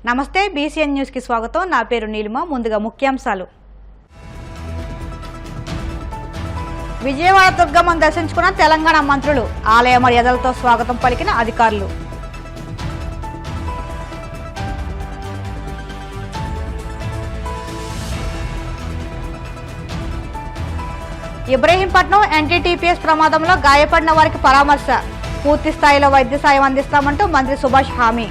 నమస్తే BCN news కి స్వాగతం. నా పేరు నీలిమ. ముందుగా ముఖ్యాంశాలు. విజయవాడ దుర్గమ్మను దర్శించుకున్న తెలంగాణ మంత్రులు. ఆలయ మర్యాదలతో స్వాగతం పలికిన అధికారులు. ఇబ్రహీంపట్నం ఎన్టీటీపీఎస్ ప్రమాదంలో గాయపడిన వారికి పరామర్శ. పూర్తి స్థాయిలో వైద్య సాయం అందిస్తామంటూ మంత్రి సుభాష్ హామీ.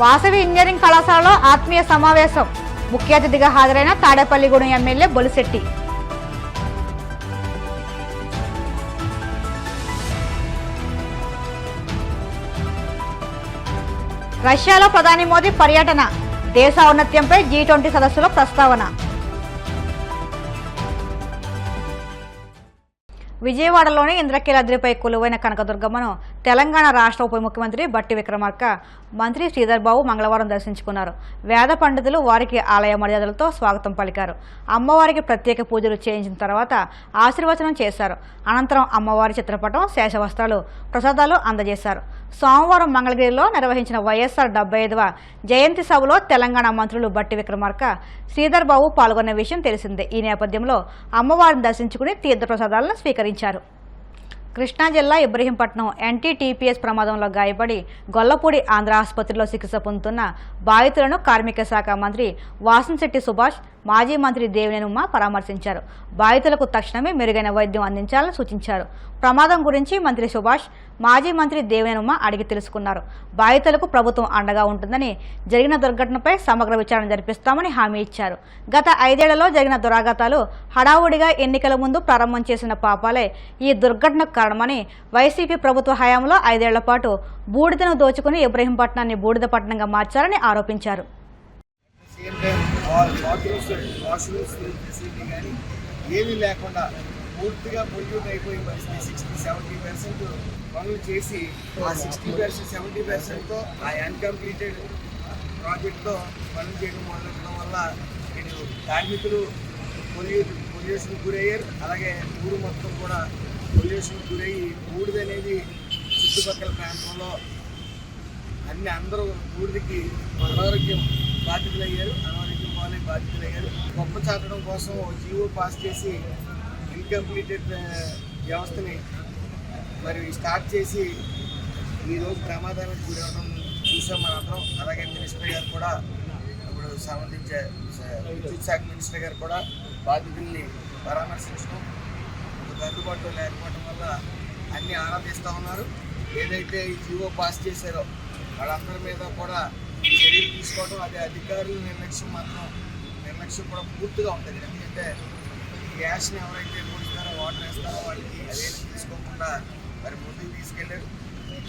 వాసవి ఇంజనీరింగ్ కళాశాలలో ఆత్మీయ సమావేశం. ముఖ్య అతిథిగా హాజరైన తాడేపల్లిగూడెం ఎమ్మెల్యే బొలిశెట్టి. రష్యాలో ప్రధాని మోదీ పర్యటన. దేశ ఔన్నత్యంపై G20 సదస్సులో ప్రస్తావన. విజయవాడలోని ఇంద్రకీలాద్రిపై కొలువైన కనకదుర్గమ్మను తెలంగాణ రాష్ట్ర ఉప ముఖ్యమంత్రి బట్టి విక్రమార్క, మంత్రి శ్రీధర్ బాబు మంగళవారం దర్శించుకున్నారు. వేద పండితులు వారికి ఆలయ మర్యాదలతో స్వాగతం పలికారు. అమ్మవారికి ప్రత్యేక పూజలు చేయించిన తర్వాత ఆశీర్వచనం చేశారు. అనంతరం అమ్మవారి చిత్రపటం, శేషవస్త్రాలు, ప్రసాదాలు అందజేశారు. సోమవారం మంగళగిరిలో నిర్వహించిన వైఎస్ఆర్ 75వ జయంతి సభలో తెలంగాణ మంత్రులు బట్టి విక్రమార్క, శ్రీధర్ బాబు పాల్గొన్న విషయం తెలిసిందే. ఈ నేపథ్యంలో అమ్మవారిని దర్శించుకుని తీర్థప్రసాదాలను స్వీకరించారు. కృష్ణా జిల్లా ఇబ్రహీంపట్నం ఎన్టీటీపీఎస్ ప్రమాదంలో గాయపడి గొల్లపూడి ఆంధ్ర ఆసుపత్రిలో చికిత్స పొందుతున్న బాధితులను కార్మిక శాఖ మంత్రి వాసంశెట్టి సుభాష్, మాజీ మంత్రి దేవినేని ఉమ పరామర్శించారు. బాధితులకు తక్షణమే మెరుగైన వైద్యం అందించాలని సూచించారు. ప్రమాదం గురించి మంత్రి సుభాష్, మాజీ మంత్రి దేవినేని ఉమ అడిగి తెలుసుకున్నారు. బాధితులకు ప్రభుత్వం అండగా ఉంటుందని, జరిగిన దుర్ఘటనపై సమగ్ర విచారణ జరిపిస్తామని హామీ ఇచ్చారు. గత 5 ఏళ్లలో జరిగిన దురాఘాతాలు హడావుడిగా ఎన్నికల ముందు ప్రారంభం చేసిన పాపాలే ఈ దుర్ఘటనకు కారణమని, వైసీపీ ప్రభుత్వ హయాంలో 5 ఏళ్ల పాటు బూడిదను దోచుకుని ఇబ్రహీంపట్నాన్ని బూడిద పట్టణంగా మార్చారని ఆరోపించారు. ఏమీ లేకుండా పూర్తిగా పొల్యూట్ అయిపోయి పరిస్థితి 60-70% పనులు చేసి ఆ 60-70%తో ఆ అన్కంప్లీటెడ్ ప్రాజెక్ట్తో పనులు చేయడం మొదలెట్టడం వల్ల వీళ్ళు కార్మికులు పొల్యూషన్ గురయ్యారు. అలాగే ఊరు మొత్తం కూడా పొల్యూషన్ గురయ్యి బూడిదనేది చుట్టుపక్కల ప్రాంతంలో అందరూ బూడిదకి అనారోగ్యం బాధితులయ్యారు. అనారోగ్యం వల్ల బాధితులయ్యారు. గొప్ప చాటడం కోసం జీవో పాస్ చేసి ఇన్కంప్లీటెడ్ వ్యవస్థని మరి స్టార్ట్ చేసి ఈరోజు ప్రమాదానికి గురవడం చూసాం మనందరం. అలాగే మినిస్టర్ గారు కూడా ఇప్పుడు సంబంధించే విద్యుత్ శాఖ మినిస్టర్ గారు కూడా బాధితుల్ని పరామర్శించడం, అందుబాటులో లేకపోవడం వల్ల అన్నీ ఆరాధిస్తూ ఉన్నారు. ఏదైతే ఈ జీవో పాస్ చేశారో వాళ్ళందరి మీద కూడా చర్యలు తీసుకోవడం, అది అధికారుల నిర్లక్ష్యం కూడా పూర్తిగా ఉంటుంది. ఎందుకంటే గ్యాస్ని ఎవరైతే పోస్తారో, వాటర్ వేస్తారో వాళ్ళకి అదేమి తీసుకోకుండా మరి ముందుకు తీసుకెళ్ళారు.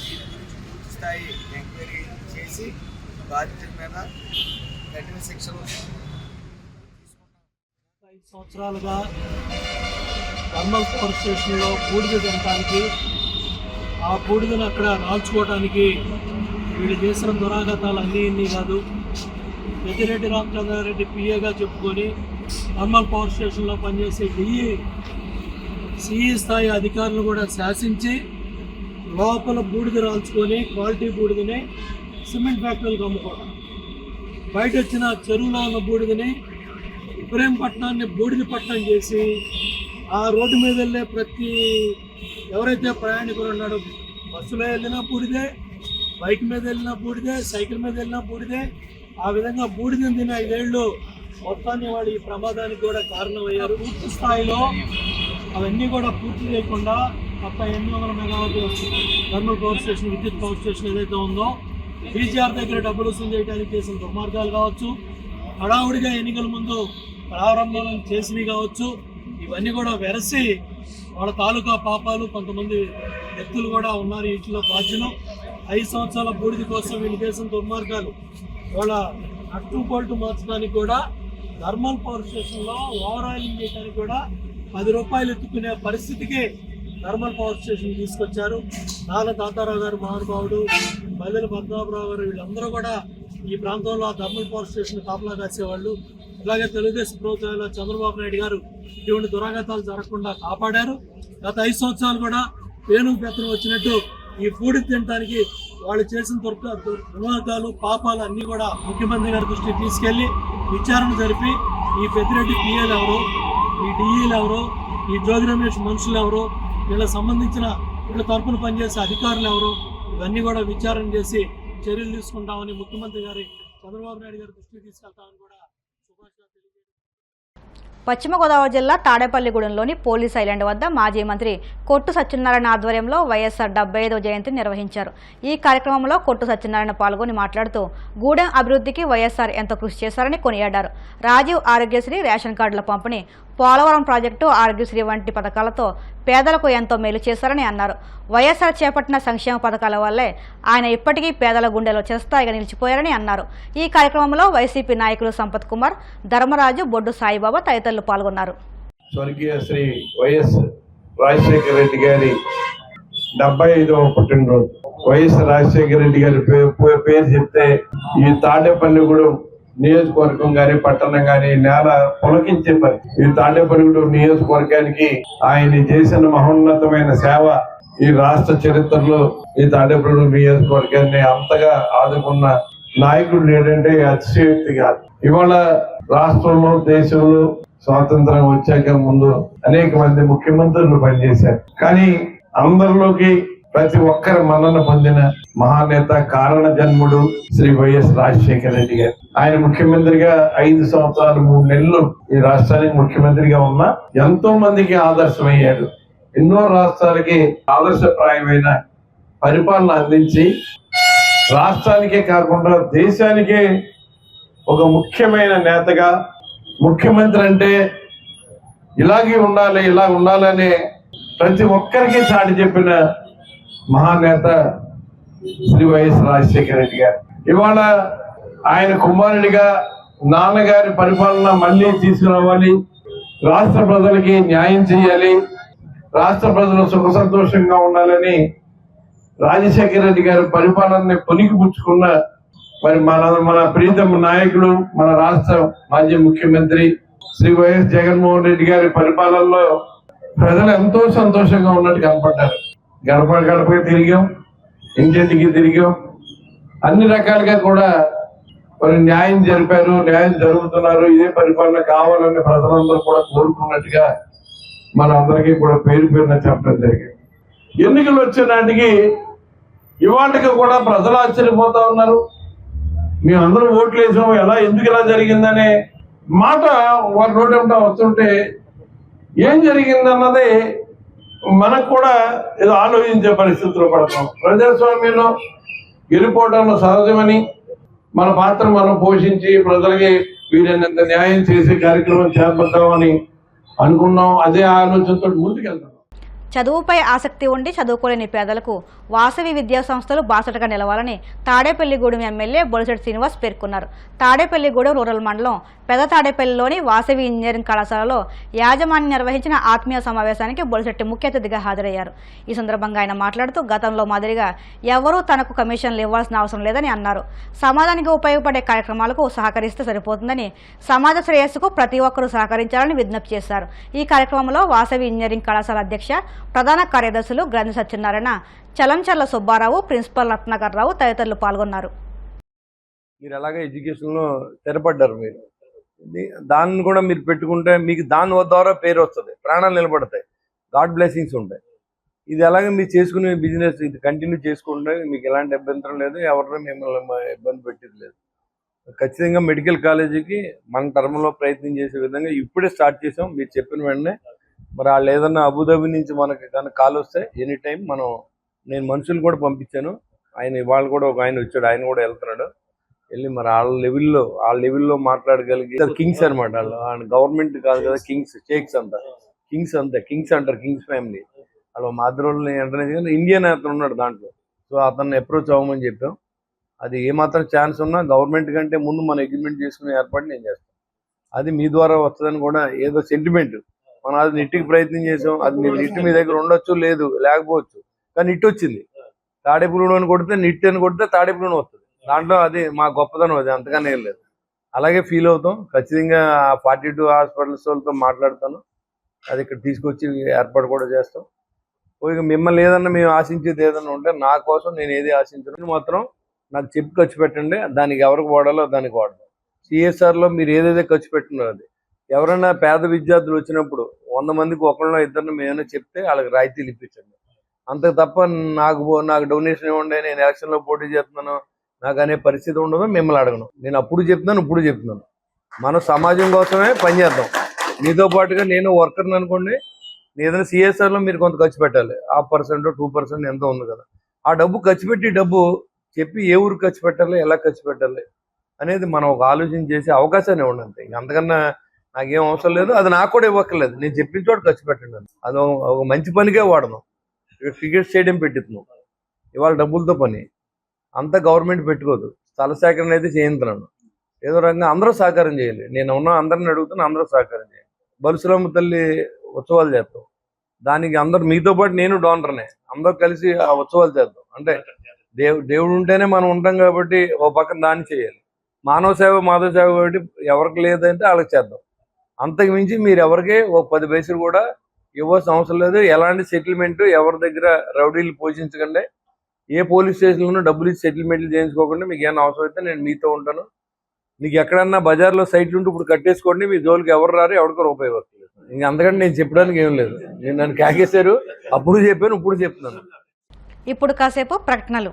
దీని గురించి పూర్తి స్థాయి ఎంక్వైరీ చేసి బాధితుల మీద కఠిన శిక్షలు. 5 సంవత్సరాలుగా థర్మల్ పవర్ స్టేషన్లో బూడిద తినడానికి, ఆ బూడిదను అక్కడ రాల్చుకోవడానికి వీళ్ళు చేసిన దురాఘాతాలు అన్నీ కాదు. పెద్దిరెడ్డి రామచంద్రారెడ్డి పిఏగా చెప్పుకొని థర్మల్ పవర్ స్టేషన్లో పనిచేసే సిఈ స్థాయి అధికారులు కూడా శాసించి లోపల బూడిద రాల్చుకొని క్వాలిటీ బూడిదని సిమెంట్ ఫ్యాక్టరీలకు అమ్ముకోవడం, బయట వచ్చిన చెరువులో ఉన్న బూడిదని ఇబ్రహీంపట్నాన్ని బూడిద పట్టణం చేసి ఆ రోడ్డు మీద వెళ్ళే ఎవరైతే ప్రయాణికులు ఉన్నాడో, బస్సులో వెళ్ళినా బూడిదే, బైక్ మీద వెళ్ళినా బూడిదే, సైకిల్ మీద వెళ్ళినా బూడిదే. ఆ విధంగా బూడిదని తిన 5 ఏళ్ళు మొత్తాన్ని వాడు ఈ ప్రమాదానికి కూడా కారణమయ్యారు. పూర్తి స్థాయిలో అవన్నీ కూడా పూర్తి చేయకుండా కొత్త 800 మెగావాట్ థర్మల్ పవర్ స్టేషన్, విద్యుత్ పవర్ స్టేషన్ ఏదైతే ఉందో, బీజీఆర్ దగ్గర డబ్బులు వసూలు చేయడానికి చేసిన దుర్మార్గాలు కావచ్చు, హడావుడిగా ఎన్నికల ముందు ప్రారంభం చేసినవి కావచ్చు, ఇవన్నీ కూడా వెరసి వాళ్ళ తాలూకా పాపాలు, కొంతమంది వ్యక్తులు కూడా ఉన్నారు వీటిలో బాధ్యులు. 5 సంవత్సరాల బూడిద కోసం వీళ్ళు చేసిన దుర్మార్గాలు వాళ్ళ నట్టు బోల్టు మార్చడానికి కూడా, థర్మల్ పవర్ స్టేషన్లో ఓవర్ ఆయిలింగ్ చేయడానికి కూడా 10 రూపాయలు ఎత్తుకునే పరిస్థితికి థర్మల్ పవర్ స్టేషన్ తీసుకొచ్చారు. నాల తాతారావు గారు మహానుభావుడు, మల్లెల పద్మనాభరావు గారు, వీళ్ళందరూ కూడా ఈ ప్రాంతంలో థర్మల్ పవర్ స్టేషన్ కాపలా కాసేవాళ్ళు. అలాగే తెలుగుదేశం ప్రభుత్వంలో చంద్రబాబు నాయుడు గారు ఇటువంటి దురాఘాతాలు జరగకుండా కాపాడారు. గత 5 సంవత్సరాలు కూడా పేను పెత్తనం వచ్చినట్టు ఈ పూడి తినడానికి వాళ్ళు చేసిన దుర్మార్గాలు పాపాలు అన్నీ కూడా ముఖ్యమంత్రి గారి దృష్టికి తీసుకెళ్లి విచారణ జరిపి ఈ పెద్దిరెడ్డి పిఏలు ఎవరు, ఈ డిఈలు ఎవరు, ఈ జోగి రమేష్ మనుషులు ఎవరు, వీళ్ళకి సంబంధించిన వీళ్ళ తరపున పనిచేసే అధికారులు ఎవరు, ఇవన్నీ కూడా విచారణ చేసి చర్యలు తీసుకుంటామని ముఖ్యమంత్రి గారి చంద్రబాబు నాయుడు గారి దృష్టికి తీసుకెళ్తామని కూడా సుభాష్ గారు తెలియజేశారు. పశ్చిమ గోదావరి జిల్లా తాడేపల్లిగూడెంలోని పోలీస్ ఐలాండ్ వద్ద మాజీ మంత్రి కొట్టు సత్యనారాయణ ఆధ్వర్యంలో వైఎస్ఆర్ 75వ జయంతిని నిర్వహించారు. ఈ కార్యక్రమంలో కొట్టు సత్యనారాయణ పాల్గొని మాట్లాడుతూ గూడెం అభివృద్ధికి వైఎస్ఆర్ ఎంతో కృషి చేశారని కొనియాడారు. రాజీవ్ ఆరోగ్యశ్రీ, రేషన్ కార్డుల పంపిణీ, పోలవరం ప్రాజెక్టు, ఆరోగ్యశ్రీ వంటి పథకాలతో పేదలకు ఎంతో మేలు చేశారని అన్నారు. వైఎస్ఆర్ చేపట్టిన సంక్షేమ పథకాల వల్లే ఆయన ఇప్పటికీ పేదల గుండెలో చిరస్థాయిగా నిలిచిపోయారని అన్నారు. ఈ కార్యక్రమంలో వైసీపీ నాయకులు సంపత్ కుమార్, ధర్మరాజు, బొడ్డు సాయిబాబా తదితరులు పాల్గొన్నారు. స్వర్గీయ శ్రీ వైఎస్ రాజశేఖర రెడ్డి గారి 75వ పుట్టినరోజు. వైఎస్ రాజశేఖర రెడ్డి గారి పేరు చెప్తే ఈ తాడేపల్లిగూడెం నియోజకవర్గం గాని పట్టణం గాని నేల పులకించే పని. ఈ తాడేపల్లిగూడెం నియోజకవర్గానికి ఆయన చేసిన మహోన్నతమైన సేవ ఈ రాష్ట్ర చరిత్రలో ఈ తాడేపల్లిగూడెం నియోజకవర్గాన్ని అంతగా ఆదుకున్న నాయకుడు ఏంటంటే అతిశయోక్తి కాదు. ఇవాళ రాష్ట్రంలో, దేశంలో స్వాతంత్రం వచ్చాక ముందు అనేక మంది ముఖ్యమంత్రులు పనిచేశారు. కానీ అందరిలోకి ప్రతి ఒక్కరి మన్నన పొందిన మహానేత, కారణ జన్ముడు శ్రీ వైఎస్ రాజశేఖర రెడ్డి గారు. ఆయన ముఖ్యమంత్రిగా 5 సంవత్సరాలు 3 నెలలు ఈ రాష్ట్రానికి ముఖ్యమంత్రిగా ఉన్న ఎంతో మందికి ఆదర్శమయ్యాడు. ఎన్నో రాష్ట్రాలకి ఆదర్శప్రాయమైన పరిపాలన అందించి రాష్ట్రానికే కాకుండా దేశానికే ఒక ముఖ్యమైన నేతగా, ముఖ్యమంత్రి అంటే ఇలాగే ఉండాలి, ఇలా ఉండాలని ప్రతి ఒక్కరికి చాటి చెప్పిన మహానేత శ్రీ వైఎస్ రాజశేఖర రెడ్డి గారు. ఇవాళ ఆయన కుమారుడిగా నాన్నగారి పరిపాలన మళ్ళీ తీసుకురావాలి, రాష్ట్ర ప్రజలకి న్యాయం చేయాలి, రాష్ట్ర ప్రజలు సుఖ సంతోషంగా ఉండాలని రాజశేఖర రెడ్డి గారి పరిపాలనని పుణికిపుచ్చుకున్న మరి మన ప్రీతమ నాయకుడు, మన రాష్ట్ర మాజీ ముఖ్యమంత్రి శ్రీ వైఎస్ జగన్మోహన్ రెడ్డి గారి పరిపాలనలో ప్రజలు ఎంతో సంతోషంగా ఉన్నట్టు కనపడ్డారు. గడప గడపకి తిరిగాం, ఇంటింటికి తిరిగాం, అన్ని రకాలుగా కూడా మరి న్యాయం జరిపారు, న్యాయం జరుగుతున్నారు. ఇదే పరిపాలన కావాలని ప్రజలందరూ కూడా కోరుకున్నట్టుగా మన అందరికీ కూడా పేరు పేరున చెప్పడం జరిగింది. ఎన్నికలు వచ్చే నాటికి ఇవాటికి కూడా ప్రజలు ఆశ్చర్యపోతా ఉన్నారు. మేమందరూ ఓట్లు వేసాం, ఎందుకు ఇలా జరిగిందనే మాట వారి నోటంట వస్తుంటే ఏం జరిగిందన్నది మనకు కూడా ఏదో ఆలోచించే పరిస్థితుల్లో పడతాం. ప్రజాస్వామ్యంలో గెలిపోవడంలో సహజమని మన పాత్ర మనం పోషించి ప్రజలకి వీలైనంత న్యాయం చేసే కార్యక్రమం చేపడతామని అనుకున్నాం. అదే ఆలోచనతో ముందుకెళ్తాం. చదువుపై ఆసక్తి ఉండి చదువుకోలేని పేదలకు వాసవి విద్యా సంస్థలు బాసటగా నిలవాలని తాడేపల్లిగూడెం ఎమ్మెల్యే బొలిశెట్టి శ్రీనివాస్ పేర్కొన్నారు. తాడేపల్లిగూడెం రూరల్ మండలం పెద్ద తాడేపల్లిలోని వాసవి ఇంజనీరింగ్ కళాశాలలో యాజమాన్యం నిర్వహించిన ఆత్మీయ సమావేశానికి బొలిశెట్టి ముఖ్య అతిథిగా హాజరయ్యారు. ఈ సందర్భంగా ఆయన మాట్లాడుతూ గతంలో మాదిరిగా ఎవరూ తనకు కమిషన్లు ఇవ్వాల్సిన అవసరం లేదని అన్నారు. సమాజానికి ఉపయోగపడే కార్యక్రమాలకు సహకరిస్తే సరిపోతుందని, సమాజ శ్రేయస్సుకు ప్రతి ఒక్కరూ సహకరించాలని విజ్ఞప్తి చేశారు. ఈ కార్యక్రమంలో వాసవి ఇంజనీరింగ్ కళాశాల అధ్యక్ష, ప్రధాన కార్యదర్శులు గ్రంథి సత్యనారాయణ, చలంచర్ల సుబ్బారావు, ప్రిన్సిపల్ రత్నాకర్ రావు తదితరులు పాల్గొన్నారు. మీరు అలాగే ఎడ్యుకేషన్లో స్థిరపడ్డారు. మీరు దాన్ని కూడా మీరు పెట్టుకుంటే మీకు దాని ద్వారా పేరు వస్తుంది, ప్రాణాలు నిలబడతాయి, గాడ్ బ్లెస్సింగ్స్ ఉంటాయి. ఇది అలాగే మీరు చేసుకునే బిజినెస్ ఇది కంటిన్యూ చేసుకుంటే మీకు ఎలాంటి అభ్యంతరం లేదు, ఎవరిని మిమ్మల్ని ఇబ్బంది పెట్టేది లేదు. ఖచ్చితంగా మెడికల్ కాలేజీకి మన టర్మ్లో ప్రయత్నం చేసే విధంగా ఇప్పుడే స్టార్ట్ చేసాం. మీరు చెప్పిన వెంటనే మరి వాళ్ళు ఏదన్నా అబుదాబి నుంచి మనకి కానీ కాల్ వస్తే ఎనీ టైం నేను మనుషులు కూడా పంపించాను. వాళ్ళు కూడా ఒక ఆయన వచ్చాడు, ఆయన కూడా వెళ్తున్నాడు. వెళ్ళి మరి ఆ లెవెల్లో మాట్లాడగలిగి కింగ్స్ అనమాట. వాళ్ళు గవర్నమెంట్ కాదు కదా, కింగ్స్, షేక్స్ కింగ్స్ అంటారు, కింగ్స్ ఫ్యామిలీ. వాళ్ళు మా అద్దరుల్ని ఎంటర్ ఇండియన్ అతను ఉన్నాడు దాంట్లో. సో అతన్ని అప్రోచ్ అవ్వమని చెప్పాం. అది ఏమాత్రం ఛాన్స్ ఉన్నా గవర్నమెంట్ కంటే ముందు మనం అగ్రిమెంట్ చేసుకునే ఏర్పాటు నేను చేస్తాను. అది మీ ద్వారా వస్తుందని కూడా ఏదో సెంటిమెంట్ మనం అది నెట్టికి ప్రయత్నం చేసాం. అది మీరు నెట్ మీ దగ్గర ఉండొచ్చు, లేకపోవచ్చు, కానీ నిట్ వచ్చింది. తాడేపల్లిగూడెం అని కొడితే నిట్ అని కొడితే తాడేపల్లిగూడెం వస్తుంది. దాంట్లో అది మా గొప్పదనం, అది అంతగానే ఏం లేదు. అలాగే ఫీల్ అవుతాం. ఖచ్చితంగా 42 హాస్పిటల్స్ వాళ్ళతో మాట్లాడతాను, అది ఇక్కడ తీసుకొచ్చి ఏర్పాటు కూడా చేస్తాం. ఇక మిమ్మల్ని ఏదన్నా మేము ఆశించేది ఏదన్నా ఉంటే నా కోసం నేను ఏది ఆశించను, మాత్రం నాకు చెప్పి ఖర్చు పెట్టండి, దానికి ఎవరికి వాడాలో దానికి వాడదాం. సిఎస్ఆర్లో మీరు ఏదైతే ఖర్చు పెట్టినారో అది ఎవరైనా పేద విద్యార్థులు వచ్చినప్పుడు 100 మందికి ఒకళ్ళనో ఇద్దరిని మేమైనా చెప్తే వాళ్ళకి రాయితీలు ఇప్పించండి. అంతే తప్ప నాకు డొనేషన్ ఇవ్వండి, నేను ఎలక్షన్లో పోటీ చేస్తున్నాను నాకు అనే పరిస్థితి ఉండదు. మిమ్మల్ని అడగను. నేను అప్పుడు చెప్తున్నాను, ఇప్పుడు చెప్తున్నాను, మనం సమాజం కోసమే పనిచేద్దాం. మీతో పాటుగా నేను వర్కర్ని అనుకోండి, ఏదైనా సిఎస్ఆర్లో మీరు కొంత ఖర్చు పెట్టాలి, 1% 2% ఎంతో ఉంది కదా, ఆ డబ్బు ఖర్చు పెట్టి డబ్బు చెప్పి ఏ ఊరు ఖర్చు పెట్టాలి, ఎలా ఖర్చు పెట్టాలి అనేది మనం ఒక ఆలోచన చేసే అవకాశాన్ని ఇవ్వండి అంతే. అంతకన్నా నాకేం అవసరం లేదు, అది నాకు కూడా ఇవ్వక్కర్లేదు. నేను చెప్పిన చోట ఖర్చు పెట్టండి, అది ఒక మంచి పనికే వాడను. ఇక్కడ క్రికెట్ స్టేడియం పెట్టిస్తున్నాం, ఇవాళ డబ్బులతో పని అంతా గవర్నమెంట్ పెట్టుకోదు. స్థల సేకరణ అయితే చేయించున్నాను, ఏదో రకంగా అందరూ సహకారం చేయాలి. నేను ఉన్న అందరిని అడుగుతున్నా, అందరూ సహకారం చేయాలి. బలుసులమ్మ తల్లి ఉత్సవాలు చేస్తాం, దానికి అందరు మీతో పాటు నేను డోనర్నే, అందరూ కలిసి ఆ ఉత్సవాలు చేద్దాం. అంటే దేవుడు ఉంటేనే మనం ఉంటాం కాబట్టి ఓ పక్కన దాన్ని చేయాలి. మానవ సేవ మాధవ సేవ కాబట్టి ఎవరికి లేదంటే వాళ్ళకి చేద్దాం. అంతకు మించి మీరు ఎవరికి ఓ 10 పైసలు కూడా ఇవ్వాల్సిన అవసరం లేదు. ఎలాంటి సెటిల్మెంట్ ఎవరి దగ్గర రౌడీలు పోషించకండి, ఏ పోలీస్ స్టేషన్లోనూ డబ్బులు ఇచ్చి సెటిల్మెంట్లు చేయించుకోకుండా మీకు ఏమైనా అవసరం అయితే నేను మీతో ఉంటాను. మీకు ఎక్కడన్నా బజార్లో సైట్లు ఉంటే ఇప్పుడు కట్టేసుకోండి, మీ జోలికి ఎవరు రారు, ఎవరికో రూపాయి వస్తుంది. ఇంక అంతకంటే నేను చెప్పడానికి ఏం లేదు. నేను నన్ను కాకేశారు, అప్పుడు చెప్పాను, ఇప్పుడు చెప్తున్నాను. ఇప్పుడు కాసేపు ప్రకటనలు.